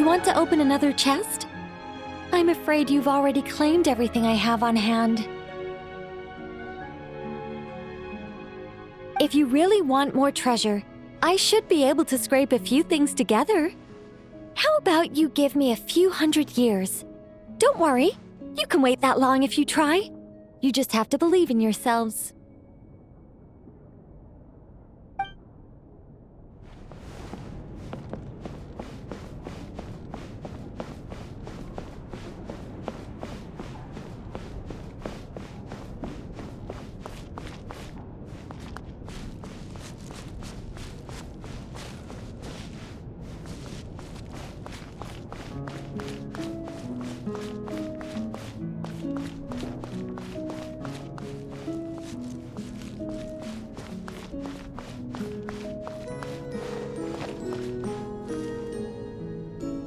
You want to open another chest? I'm afraid you've already claimed everything I have on hand. If you really want more treasure, I should be able to scrape a few things together. How about you give me a few hundred years? Don't worry, you can wait that long if you try. You just have to believe in yourselves.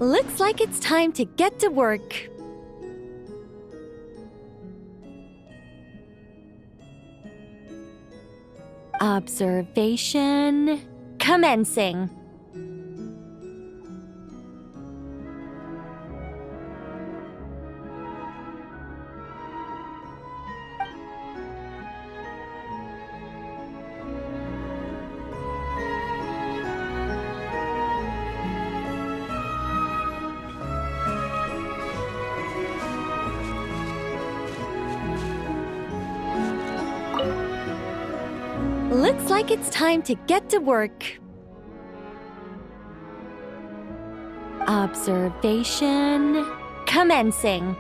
Looks like it's time to get to work. Observation commencing. Looks like it's time to get to work. Observation commencing.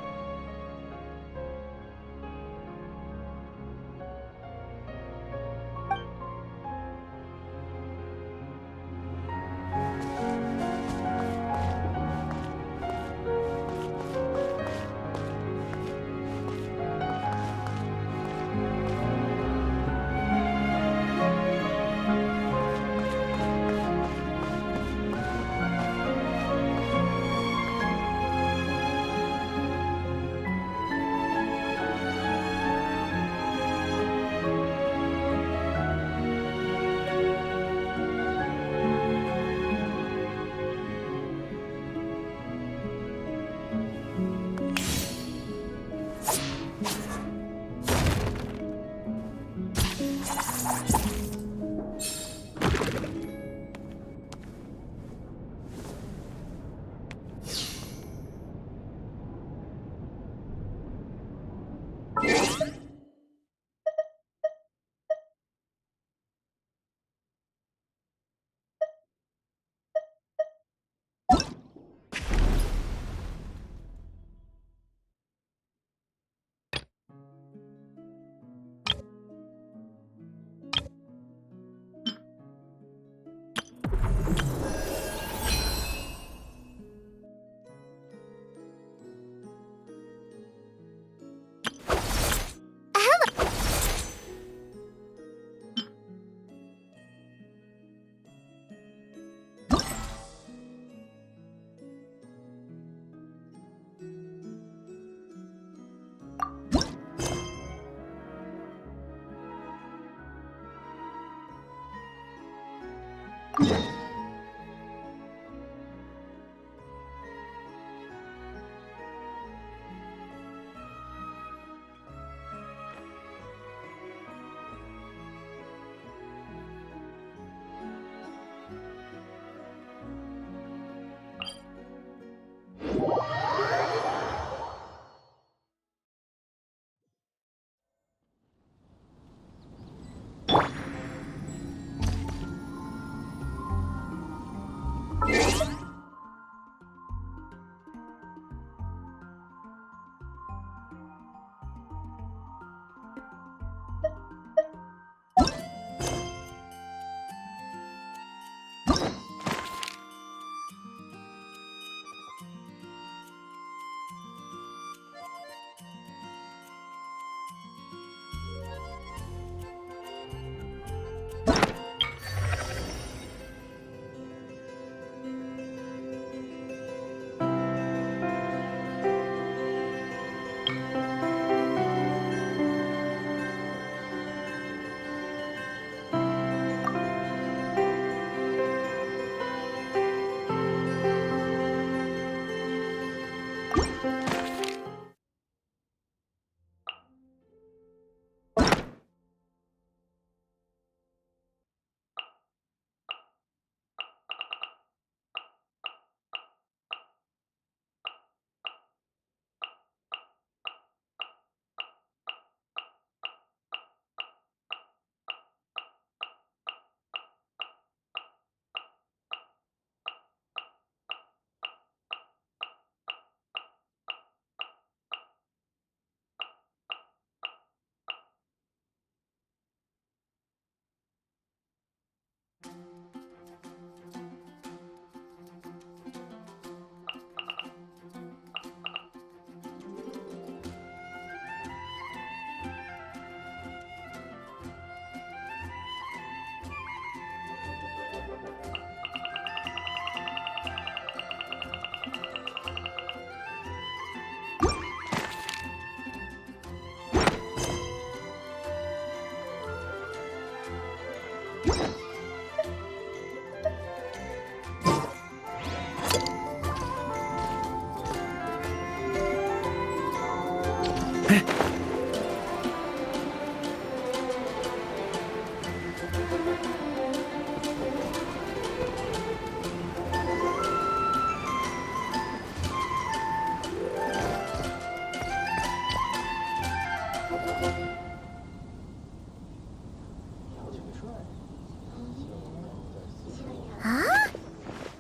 Huh?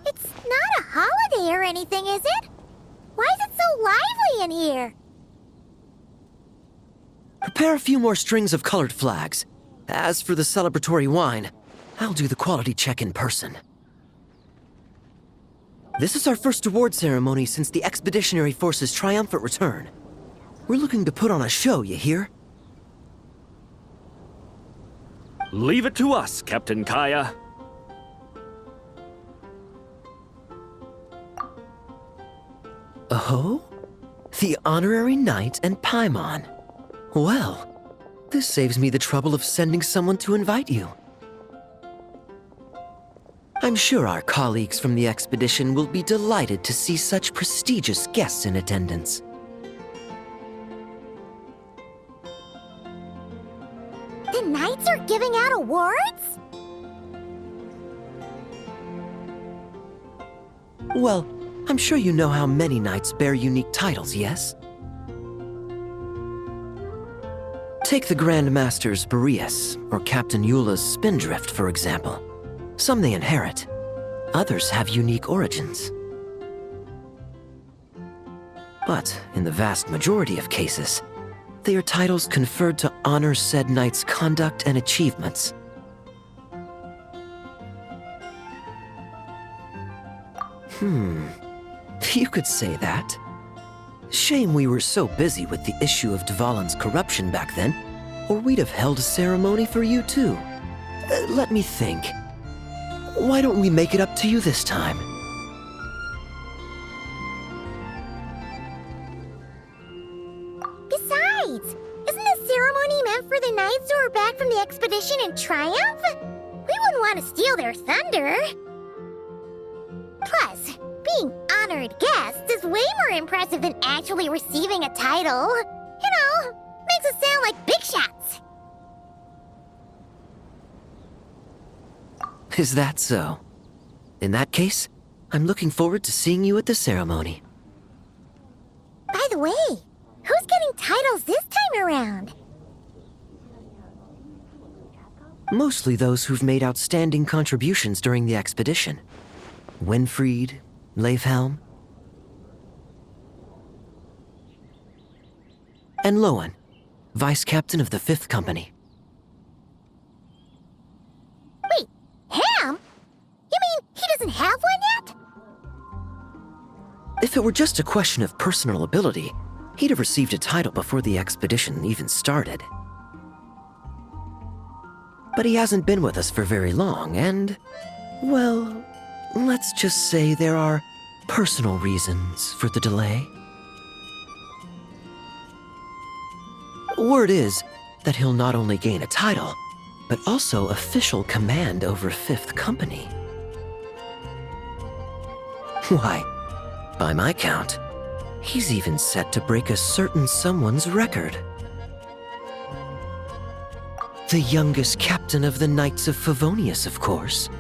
It's not a holiday or anything, is it? Why is it so lively in here? Prepare a few more strings of colored flags. As for the celebratory wine, I'll do the quality check in person. This is our first award ceremony since the Expeditionary Force's triumphant return. We're looking to put on a show, you hear? Leave it to us, Captain Kaya. Oh? The Honorary Knight and Paimon. Well, this saves me the trouble of sending someone to invite you. I'm sure our colleagues from the expedition will be delighted to see such prestigious guests in attendance. The Knights are giving out awards? Well, I'm sure you know how many knights bear unique titles, yes? Take the Grand Master's Boreas, or Captain Eula's Spindrift, for example. Some they inherit. Others have unique origins. But in the vast majority of cases, they are titles conferred to honor said knight's conduct and achievements. You could say that. Shame we were so busy with the issue of Dvalin's corruption back then, or we'd have held a ceremony for you too. Let me think. Why don't we make it up to you this time? Besides, isn't this ceremony meant for the Knights who are back from the expedition in triumph? We wouldn't want to steal their thunder. Plus, being honored guests is way more impressive than actually receiving a title. You know, makes us sound like big shots. Is that so? In that case, I'm looking forward to seeing you at the ceremony. By the way, who's getting titles this time around? Mostly those who've made outstanding contributions during the expedition. Winfried, Leifhelm, and Lowen, Vice Captain of the 5th Company. Wait, Ham? You mean he doesn't have one yet? If it were just a question of personal ability, he'd have received a title before the expedition even started. But he hasn't been with us for very long, and, well, let's just say there are personal reasons for the delay. Word is that he'll not only gain a title, but also official command over 5th Company. Why, by my count, he's even set to break a certain someone's record. The youngest captain of the Knights of Favonius, of course.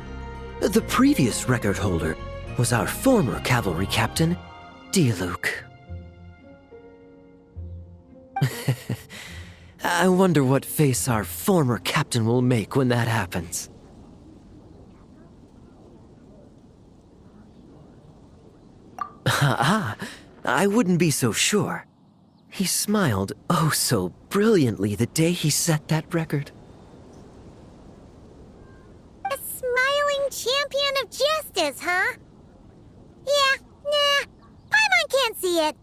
The previous record holder was our former cavalry captain, Diluc. I wonder what face our former captain will make when that happens. I wouldn't be so sure. He smiled oh so brilliantly the day he set that record. A smiling champion of justice, huh? Yeah, nah. Paimon can't see it.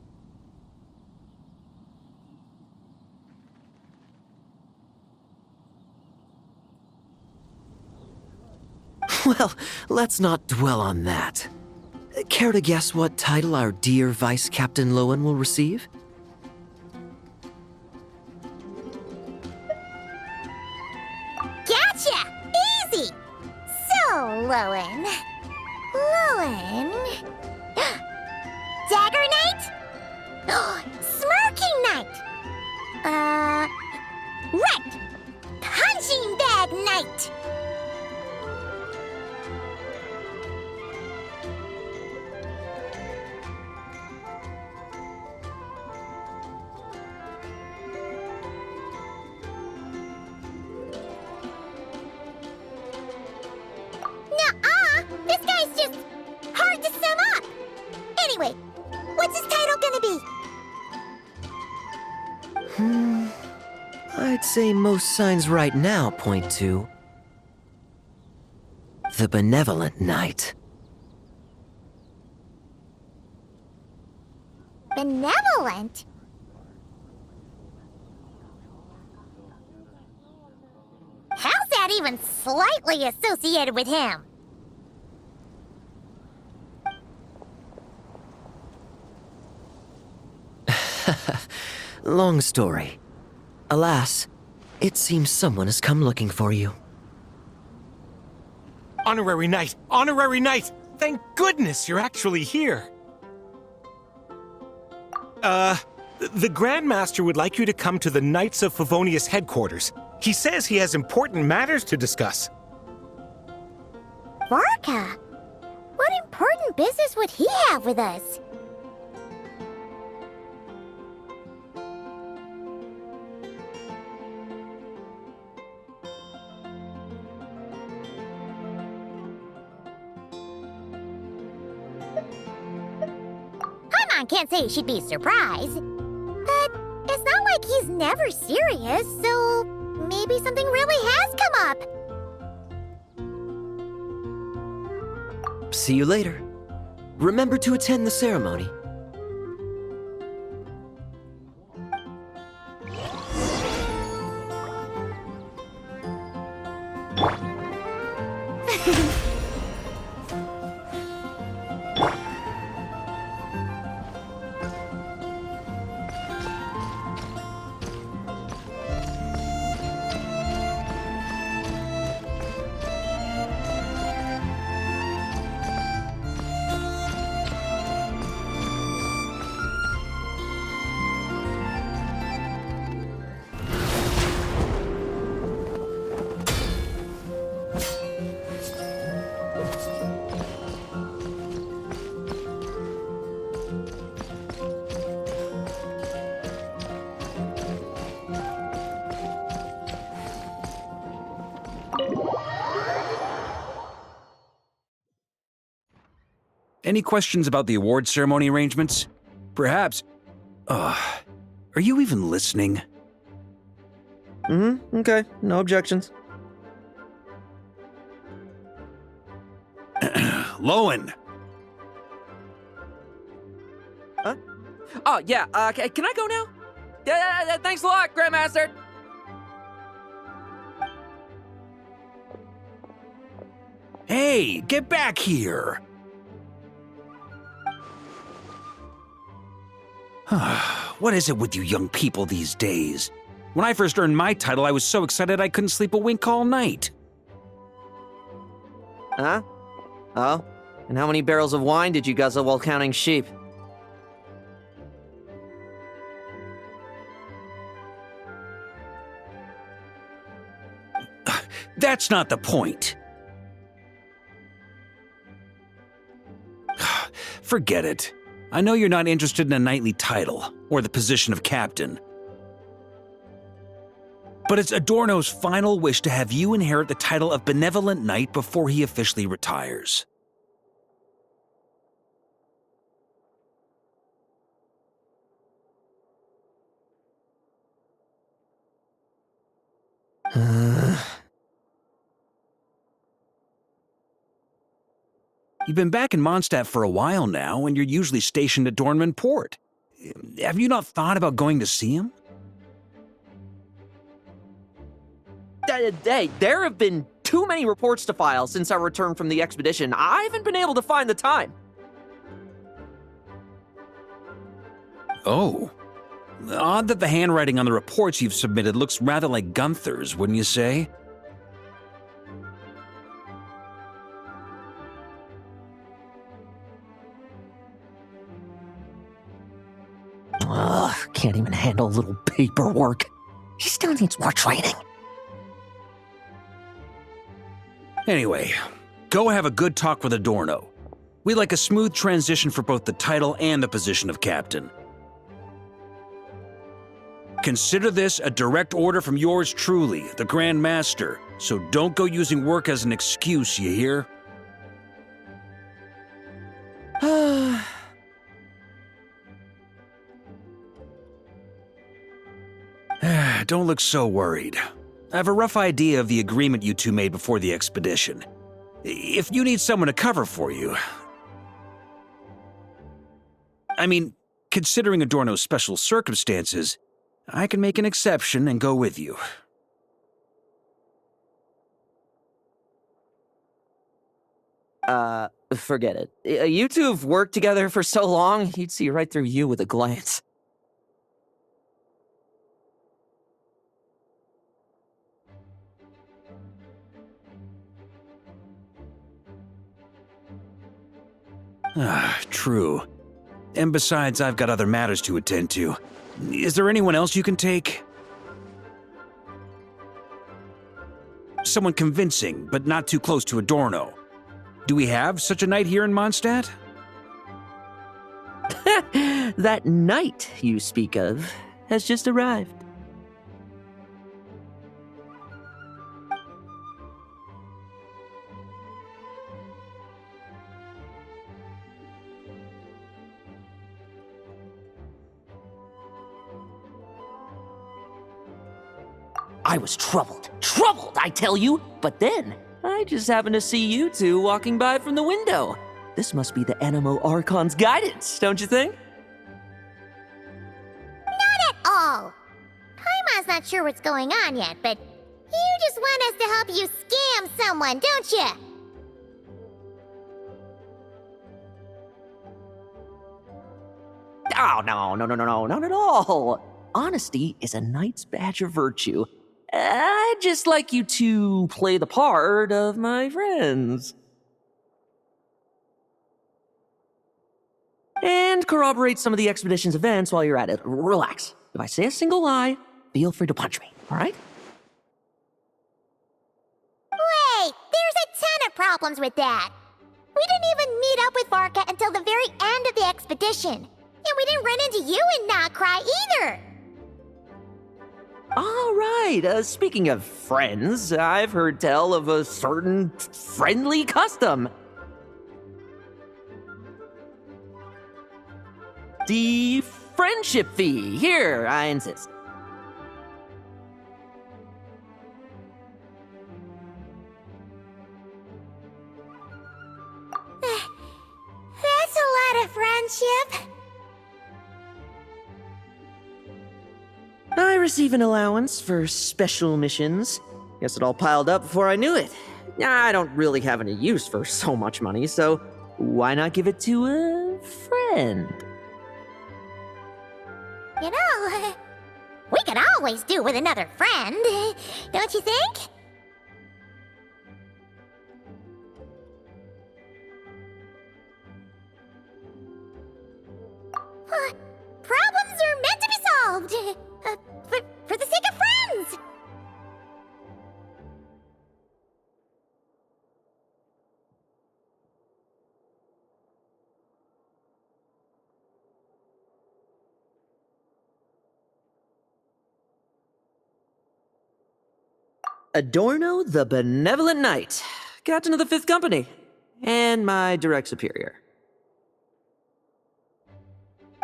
Well, let's not dwell on that. Care to guess what title our dear Vice Captain Lowen will receive? Gotcha! Easy! So, Lowen. Dagger Knight? Smirking Knight! Right! Punching Bag Night! Nuh-uh! This guy's just hard to sum up! Anyway, what's his title gonna be? I'd say most signs right now point to the Benevolent Knight. Benevolent? How's that even slightly associated with him? Long story. Alas, it seems someone has come looking for you. Honorary Knight! Honorary Knight! Thank goodness you're actually here! The Grand Master would like you to come to the Knights of Favonius headquarters. He says he has important matters to discuss. Varka? What important business would he have with us? Paimon can't say she'd be surprised. But it's not like he's never serious, so maybe something really has come up. See you later. Remember to attend the ceremony. Any questions about the award ceremony arrangements? Perhaps. Are you even listening? Okay, no objections. Lowen! Huh? Oh, yeah, can I go now? Yeah, thanks a lot, Grandmaster! Hey, get back here! What is it with you young people these days? When I first earned my title, I was so excited I couldn't sleep a wink all night. Huh? Oh? And how many barrels of wine did you guzzle while counting sheep? That's not the point. Forget it. I know you're not interested in a knightly title, or the position of captain. But it's Adorno's final wish to have you inherit the title of Benevolent Knight before he officially retires. You've been back in Mondstadt for a while now, and you're usually stationed at Dornman Port. Have you not thought about going to see him? Hey, there have been too many reports to file since our return from the expedition. I haven't been able to find the time. Oh. Odd that the handwriting on the reports you've submitted looks rather like Gunther's, wouldn't you say? can't even handle a little paperwork. He still needs more training. Anyway, go have a good talk with Adorno. We'd like a smooth transition for both the title and the position of captain. Consider this a direct order from yours truly, the Grand Master, so don't go using work as an excuse, you hear? Don't look so worried. I have a rough idea of the agreement you two made before the expedition. If you need someone to cover for you... I mean, considering Adorno's special circumstances, I can make an exception and go with you. Forget it. You two have worked together for so long, he'd see right through you with a glance. True. And besides, I've got other matters to attend to. Is there anyone else you can take? Someone convincing, but not too close to Adorno. Do we have such a knight here in Mondstadt? That knight you speak of has just arrived. I was troubled, I tell you, but then I just happened to see you two walking by from the window. This must be the Animo Archon's guidance, don't you think? Not at all. Paimon's not sure what's going on yet, but you just want us to help you scam someone, don't you? Oh, no, not at all. Honesty is a knight's badge of virtue. I'd just like you to play the part of my friends. And corroborate some of the expedition's events while you're at it. Relax. If I say a single lie, feel free to punch me, all right? Wait, there's a ton of problems with that. We didn't even meet up with Varka until the very end of the expedition. And we didn't run into you in Nokrai either. All right, speaking of friends, I've heard tell of a certain friendly custom. The friendship fee. Here, I insist. That's a lot of friendship. I receive an allowance for special missions. Guess it all piled up before I knew it. I don't really have any use for so much money, so why not give it to a friend? You know, we could always do with another friend, don't you think? Problems are meant to be solved. For the sake of friends. Adorno the Benevolent Knight, Captain of the 5th Company, and my direct superior.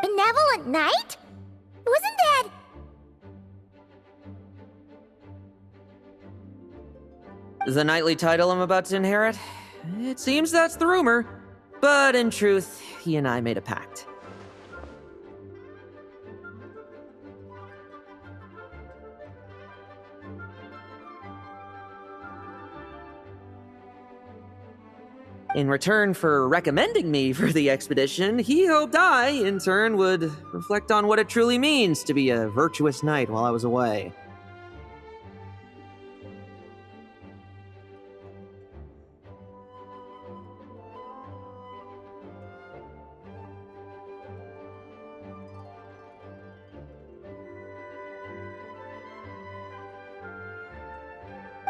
Benevolent Knight? Wasn't that... The knightly title I'm about to inherit? It seems that's the rumor. But in truth, he and I made a pact. In return for recommending me for the expedition, he hoped I, in turn, would reflect on what it truly means to be a virtuous knight while I was away.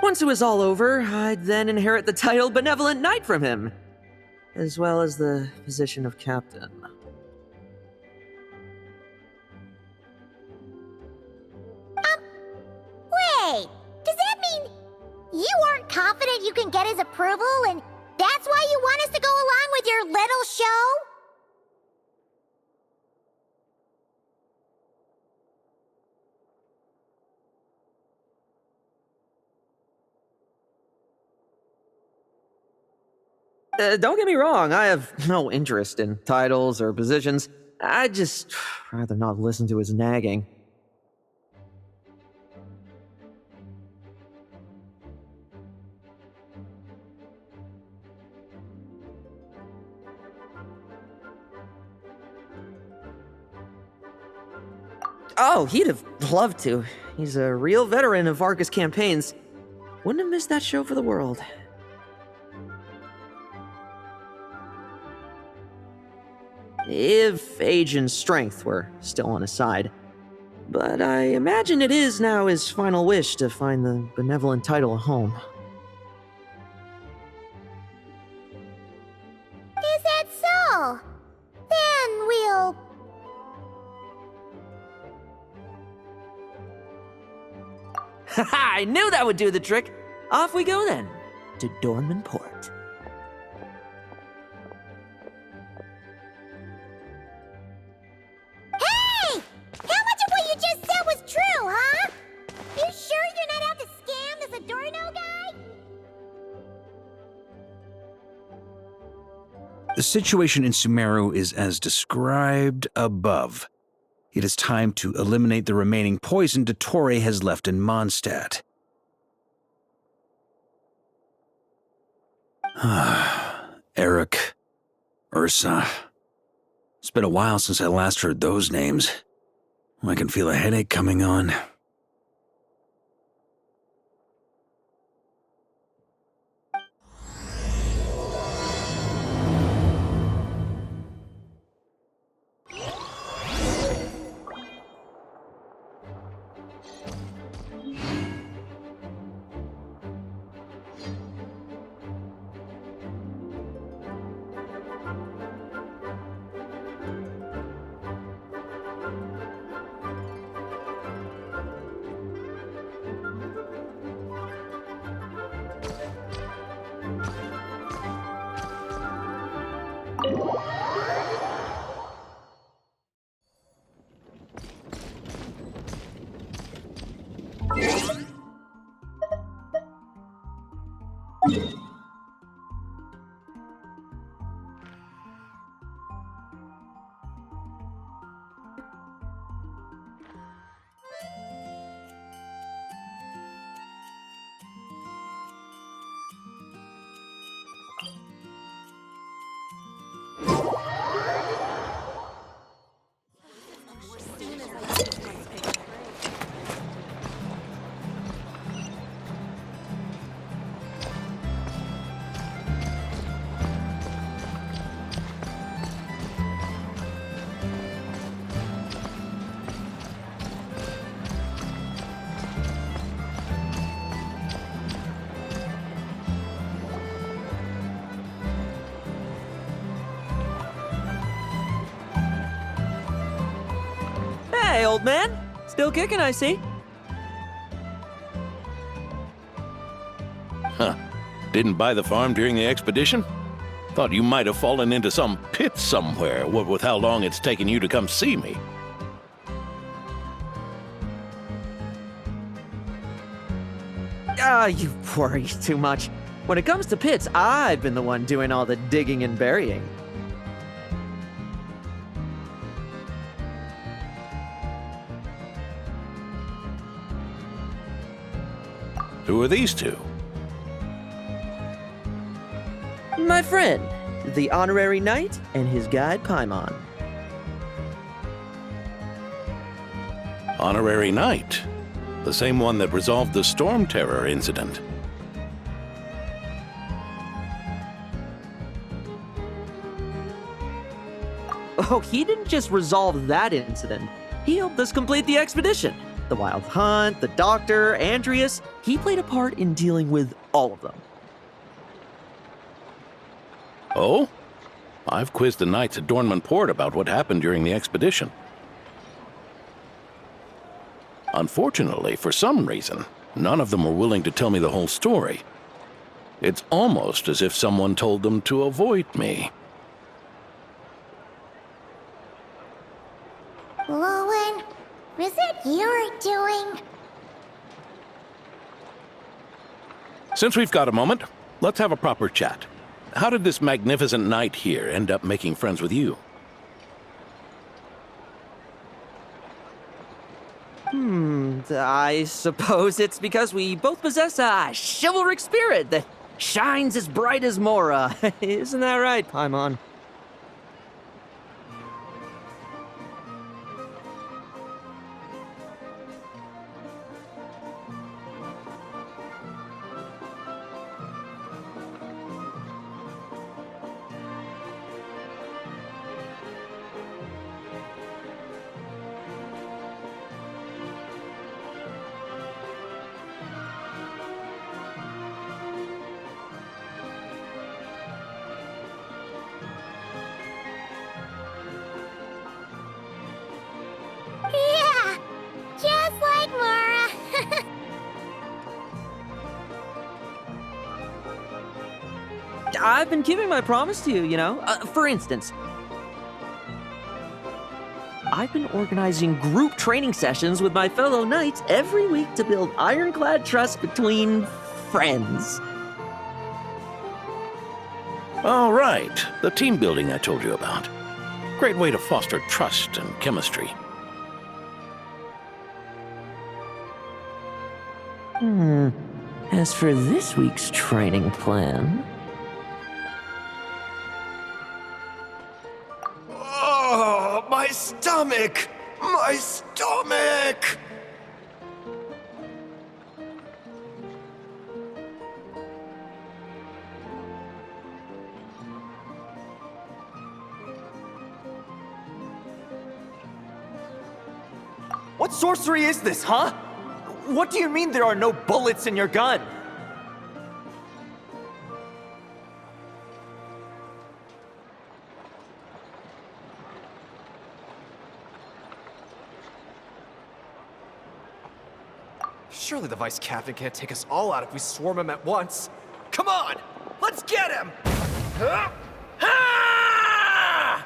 Once it was all over, I'd then inherit the title Benevolent Knight from him, as well as the position of captain. Wait, does that mean you aren't confident you can get his approval and that's why you want us to go along with your little show? Don't get me wrong, I have no interest in titles or positions. I'd just rather not listen to his nagging. Oh, he'd have loved to. He's a real veteran of Vargas campaigns. Wouldn't have missed that show for the world. If age and strength were still on his side. But I imagine it is now his final wish to find the benevolent title a home. Is that so? Then we'll... Haha, I knew that would do the trick! Off we go then, to Dornman Port. Hey! How much of what you just said was true, huh? You sure you're not out to scam this Adorno guy? The situation in Sumeru is as described above. It is time to eliminate the remaining poison Dottore has left in Mondstadt. Eric, Ursa. It's been a while since I last heard those names. I can feel a headache coming on. Hey, old man! Still kicking, I see. Huh. Didn't buy the farm during the expedition? Thought you might have fallen into some pit somewhere, what with how long it's taken you to come see me. You worry too much. When it comes to pits, I've been the one doing all the digging and burying. Who are these two? My friend, the honorary knight and his guide Paimon. Honorary Knight. The same one that resolved the Storm Terror incident. Oh, he didn't just resolve that incident. He helped us complete the expedition. the Wild Hunt, the Doctor, Andreas. He played a part in dealing with all of them. Oh? I've quizzed the knights at Dornman Port about what happened during the expedition. Unfortunately, for some reason, none of them were willing to tell me the whole story. It's almost as if someone told them to avoid me. Lowen, was it your doing? Since we've got a moment, let's have a proper chat. How did this magnificent knight here end up making friends with you? I suppose it's because we both possess a chivalric spirit that shines as bright as Mora. Isn't that right, Paimon? Yeah, just like Mara. I've been keeping my promise to you, you know. For instance, I've been organizing group training sessions with my fellow knights every week to build ironclad trust between friends. All right, the team building I told you about. Great way to foster trust and chemistry. As for this week's training plan... Oh, my stomach! My stomach! What sorcery is this, huh? What do you mean there are no bullets in your gun? Surely the Vice Captain can't take us all out if we swarm him at once. Come on! Let's get him! Huh? Ah!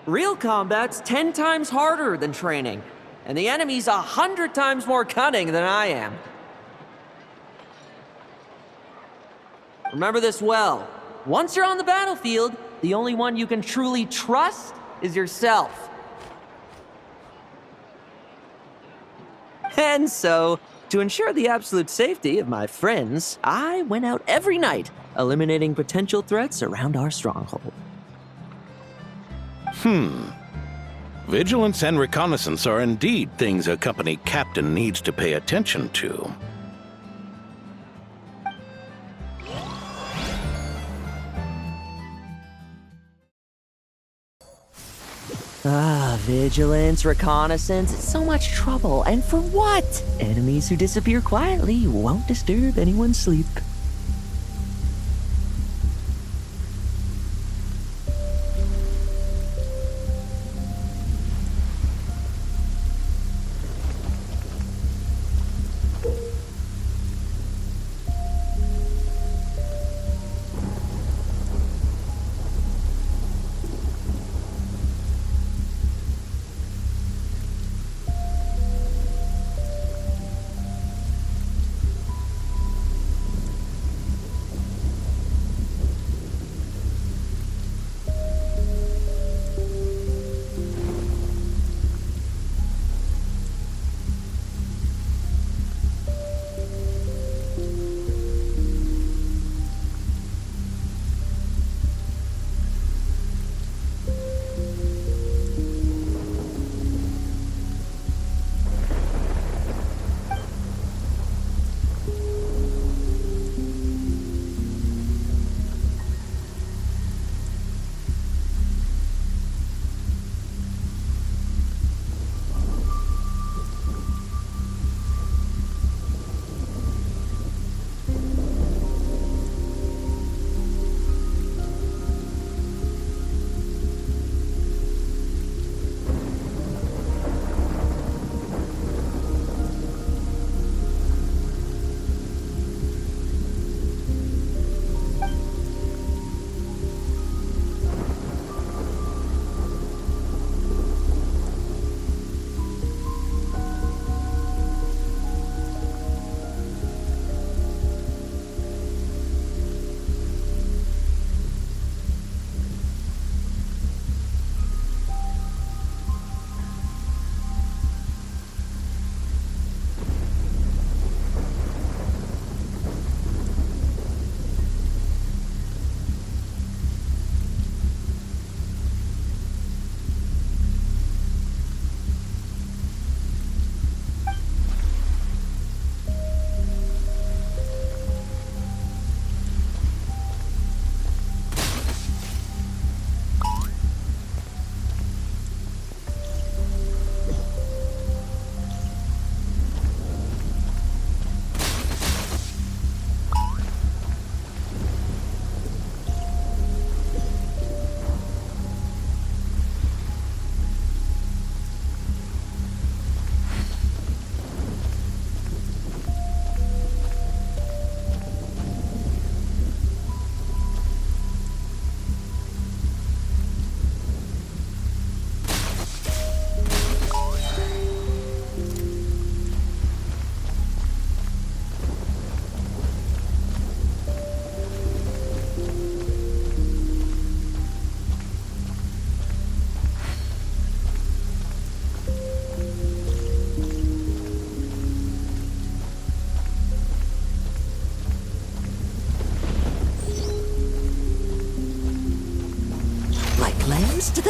Real combat's 10 times harder than training, and the enemy's 100 times more cunning than I am. Remember this well. Once you're on the battlefield, the only one you can truly trust is yourself. And so, to ensure the absolute safety of my friends, I went out every night, eliminating potential threats around our stronghold. Vigilance and reconnaissance are indeed things a company captain needs to pay attention to. Vigilance, reconnaissance, it's so much trouble, and for what? Enemies who disappear quietly won't disturb anyone's sleep.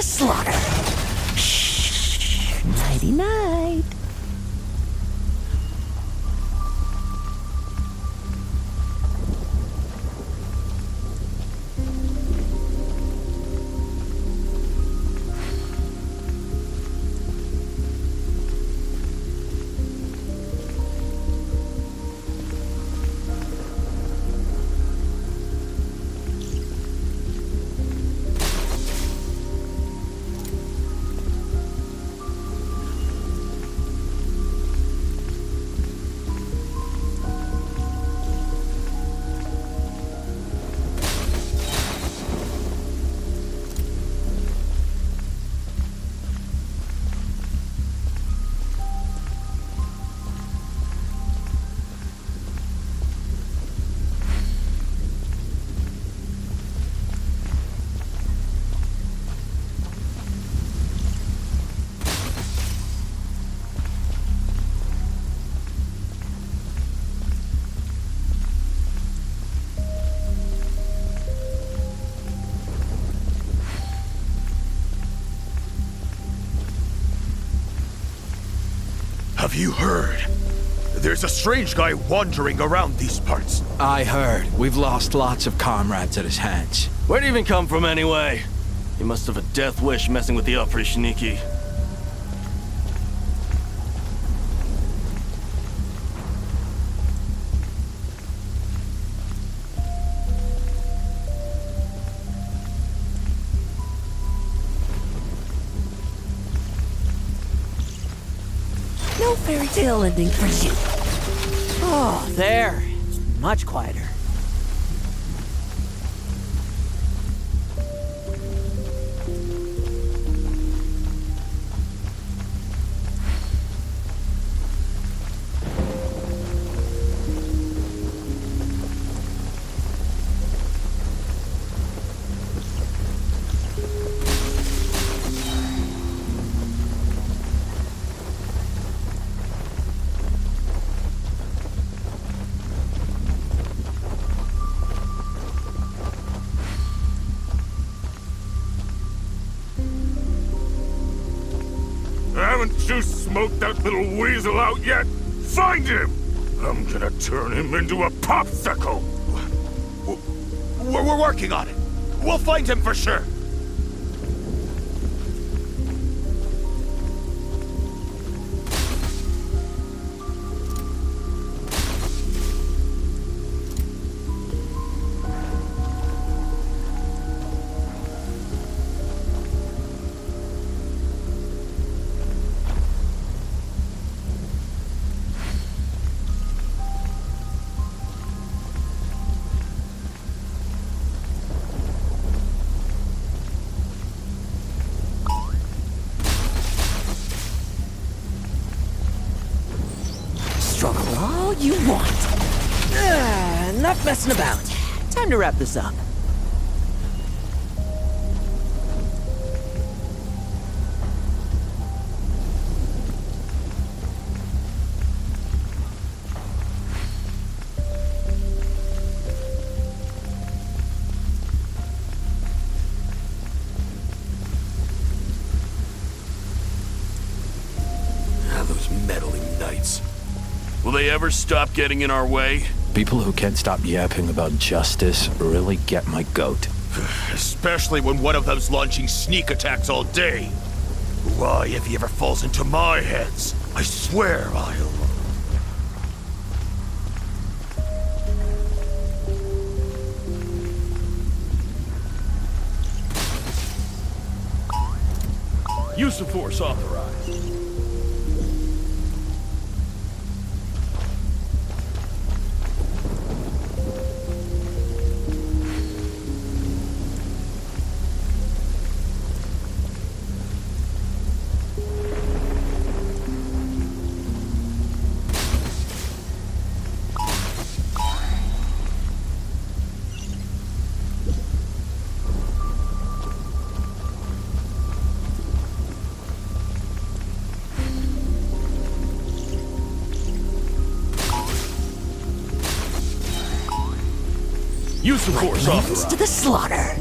the slaughter. Nighty night. Have you heard? There's a strange guy wandering around these parts. I heard. We've lost lots of comrades at his hands. Where'd he even come from anyway? He must have a death wish messing with the Oprishniki. No fairy tale ending for you. Oh, there. Much quieter. Haven't you smoked that little weasel out yet? Find him! I'm gonna turn him into a popsicle! We're working on it. We'll find him for sure. Struggle all you want. Enough messing about. Time to wrap this up. Those meddling knights. Will they ever stop getting in our way? People who can't stop yapping about justice really get my goat. Especially when one of them's launching sneak attacks all day. Why, if he ever falls into my hands, I swear I'll... Use of force authorized. Use of force authorized. To the slaughter.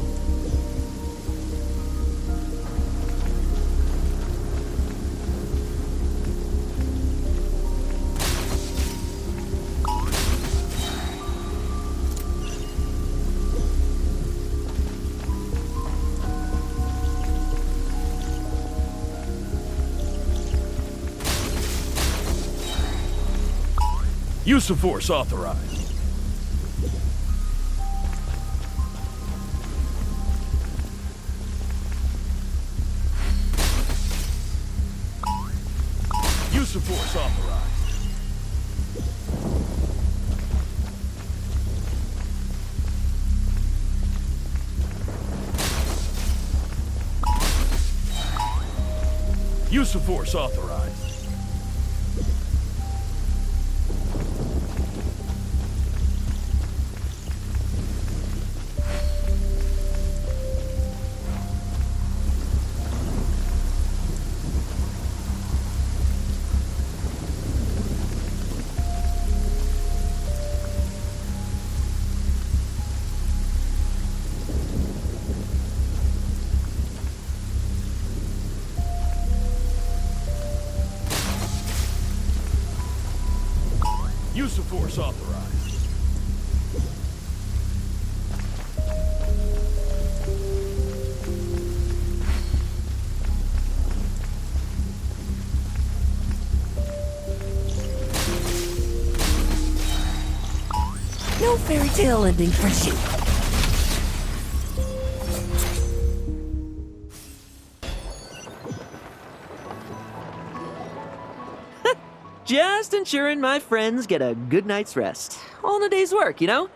Use of force authorized. Use of force authorized. Use of force authorized. Use of force authorized. No fairy tale ending for you. Just ensuring my friends get a good night's rest. All in a day's work, you know?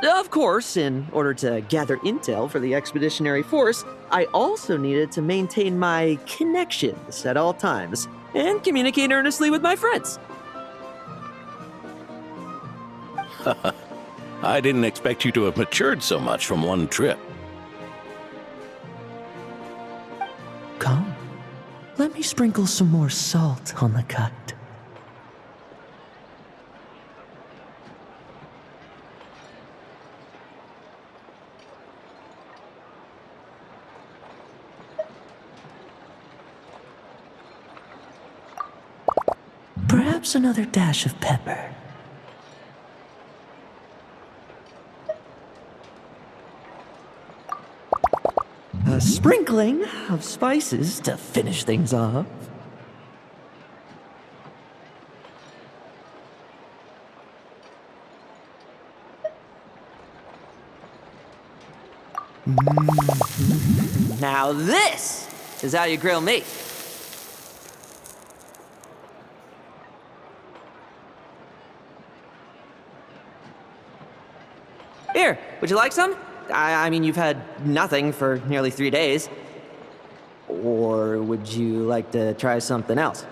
Of course, in order to gather intel for the expeditionary force, I also needed to maintain my connections at all times and communicate earnestly with my friends. I didn't expect you to have matured so much from one trip. Come. Let me sprinkle some more salt on the cut. Perhaps another dash of pepper. A sprinkling of spices to finish things off. Now this is how you grill meat. Here, would you like some? I mean, you've had nothing for nearly 3 days. Or would you like to try something else?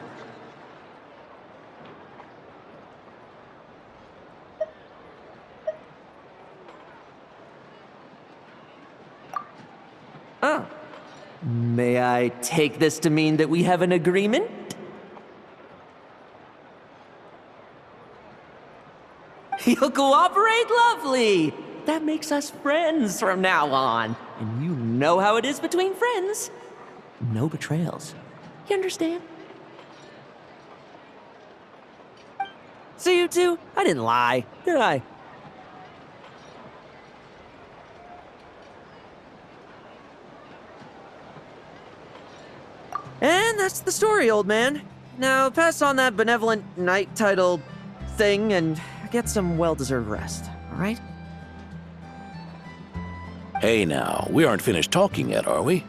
Oh. May I take this to mean that we have an agreement? You'll cooperate? Lovely! That makes us friends from now on. And you know how it is between friends. No betrayals. You understand? So you two, I didn't lie, did I? And that's the story, old man. Now pass on that benevolent night title thing and get some well-deserved rest, all right? Hey now, we aren't finished talking yet, are we?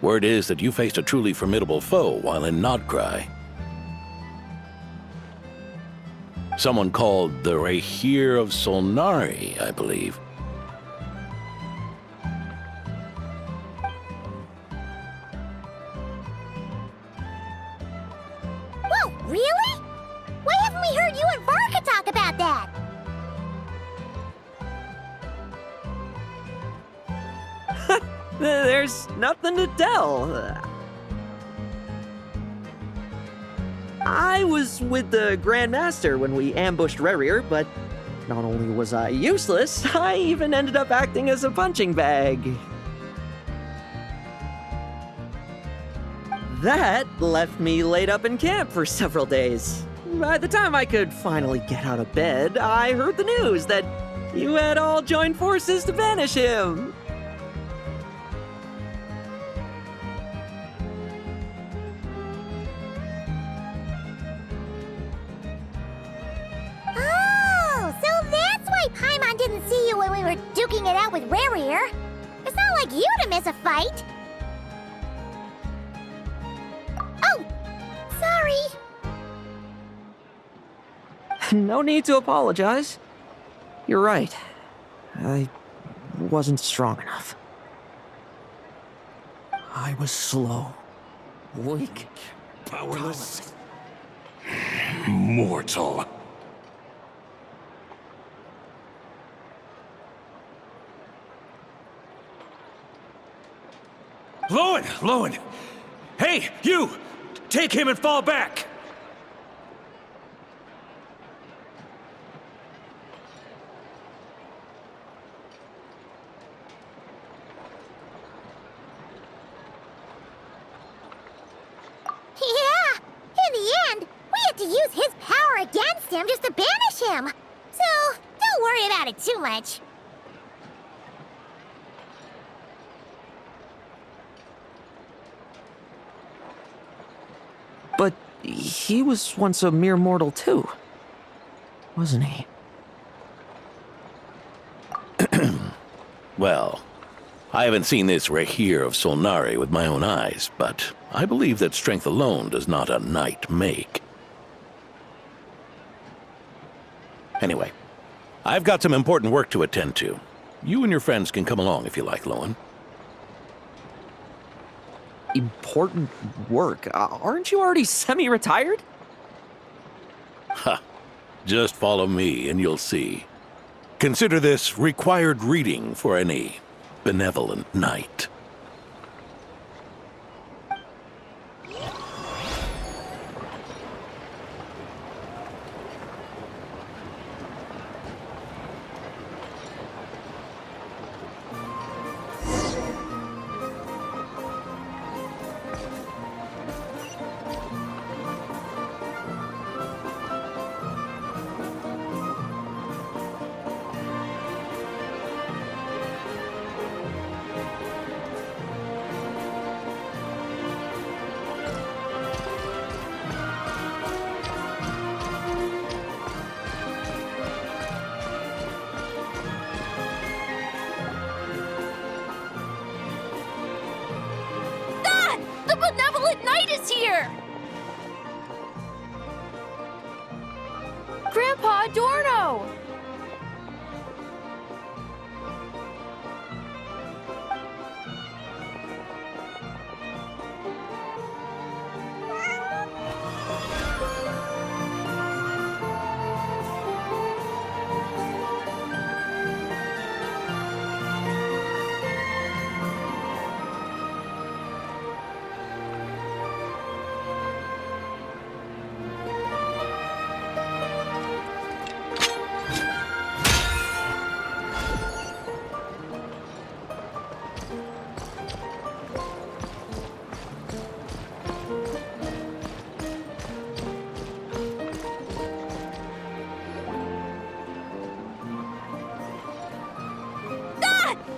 Word is that you faced a truly formidable foe while in Nodcry. Someone called the Rahir of Solnari, I believe. Whoa, really? Why haven't we heard you and Varka talk about that? There's nothing to tell. I was with the Grand Master when we ambushed Rerir, but not only was I useless, I even ended up acting as a punching bag. That left me laid up in camp for several days. By the time I could finally get out of bed, I heard the news that you had all joined forces to banish him. duking it out with Rare. It's not like you to miss a fight. Oh, sorry. No need to apologize. You're right. I wasn't strong enough. I was slow, weak, Powerless. Mortal. Lowen! Hey, you! Take him and fall back! Yeah! In the end, we had to use his power against him just to banish him. So, don't worry about it too much. but he was once a mere mortal too, wasn't he? Well, I haven't seen this Rahir of Solnari with my own eyes, but I believe that strength alone does not a knight make. Anyway, I've got some important work to attend to. You and your friends can come along if you like, Lowen. Important work? Aren't you already semi-retired? Ha! Just follow me and you'll see. Consider this required reading for any benevolent knight. The benevolent knight is here! Grandpa Adorno!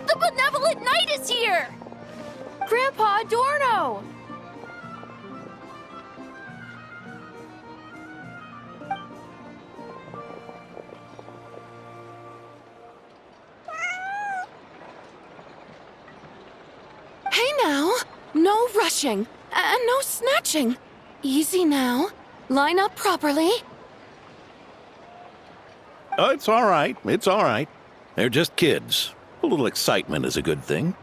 The benevolent knight is here! Grandpa Adorno! Hey now! No rushing, and no snatching. Easy now. Line up properly. Oh, it's all right. It's all right. They're just kids. A little excitement is a good thing.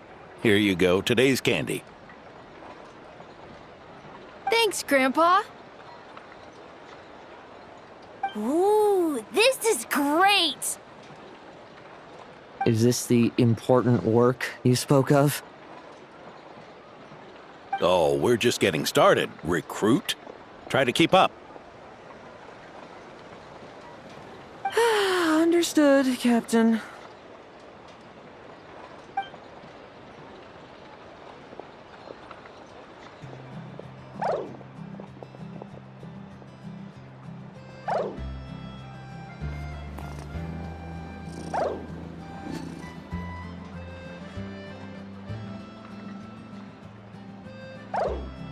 Here you go, today's candy. Thanks, Grandpa. Ooh, this is great! Is this the important work you spoke of? Oh, we're just getting started, recruit. Try to keep up. Understood, Captain.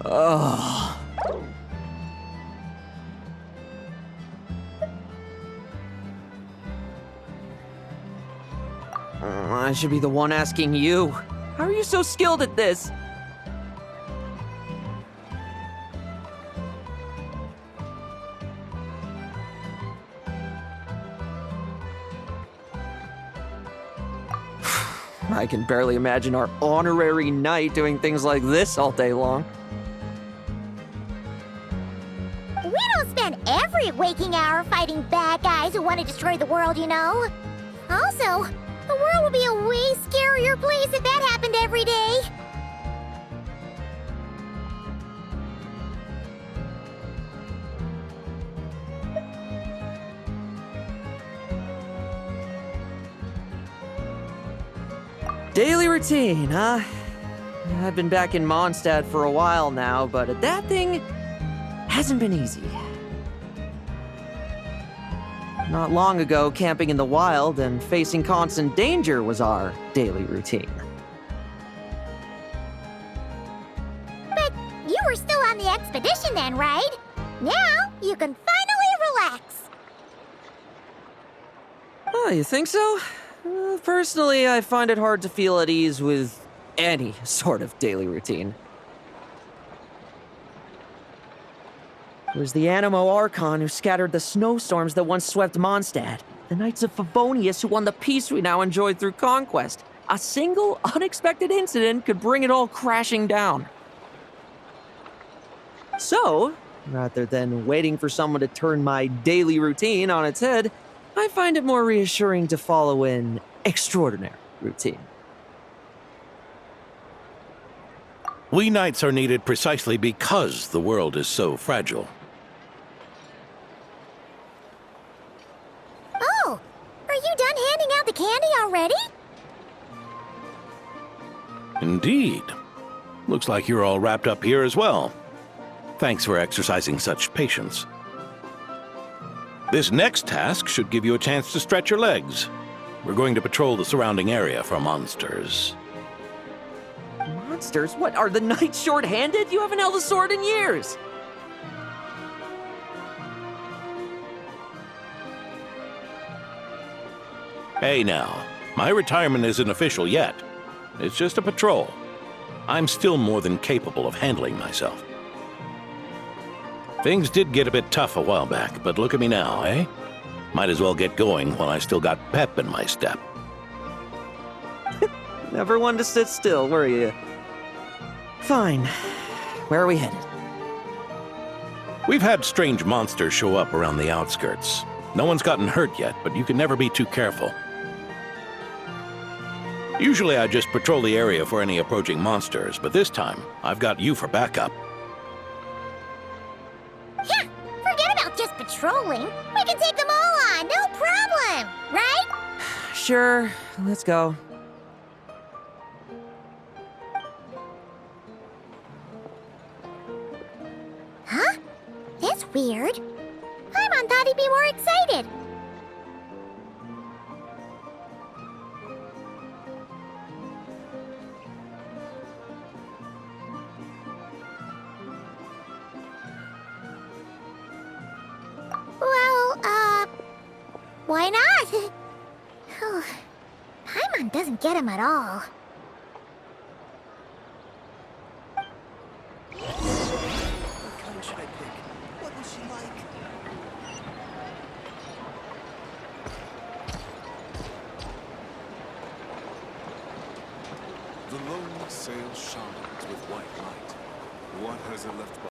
Oh. I I should be the one asking you. How are you so skilled at this? I can barely imagine our honorary knight doing things like this all day long. We don't spend every waking hour fighting bad guys who want to destroy the world, you know? Also, the world would be a way scarier place if that happened every day. Daily routine, huh? I've been back in Mondstadt for a while now, but that thing hasn't been easy. Not long ago, camping in the wild and facing constant danger was our daily routine. But you were still on the expedition then, right? Now you can finally relax. Oh, you think so? Personally, I find it hard to feel at ease with any sort of daily routine. It was the Animo Archon who scattered the snowstorms that once swept Mondstadt. The Knights of Favonius who won the peace we now enjoy through conquest. A single, unexpected incident could bring it all crashing down. So, rather than waiting for someone to turn my daily routine on its head, I find it more reassuring to follow an extraordinary routine. We knights are needed precisely because the world is so fragile. Oh, are you done handing out the candy already? Indeed. Looks like you're all wrapped up here as well. Thanks for exercising such patience. This next task should give you a chance to stretch your legs. We're going to patrol the surrounding area for monsters. Monsters? What, are the knights short-handed? You haven't held a sword in years! Hey now, my retirement isn't official yet. It's just a patrol. I'm still more than capable of handling myself. Things did get a bit tough a while back, but look at me now, eh? Might as well get going while I still got pep in my step. Never one to sit still, were you? Fine. Where are we headed? We've had strange monsters show up around the outskirts. No one's gotten hurt yet, but you can never be too careful. Usually I just patrol the area for any approaching monsters, but this time I've got you for backup. Yeah, forget about just patrolling. We can take them all on, no problem, right? Sure, let's go. Huh? That's weird. Paimon thought he'd be more excited. Well, why not? Paimon doesn't get him at all. The lonely sail shines with white light. What has it left behind?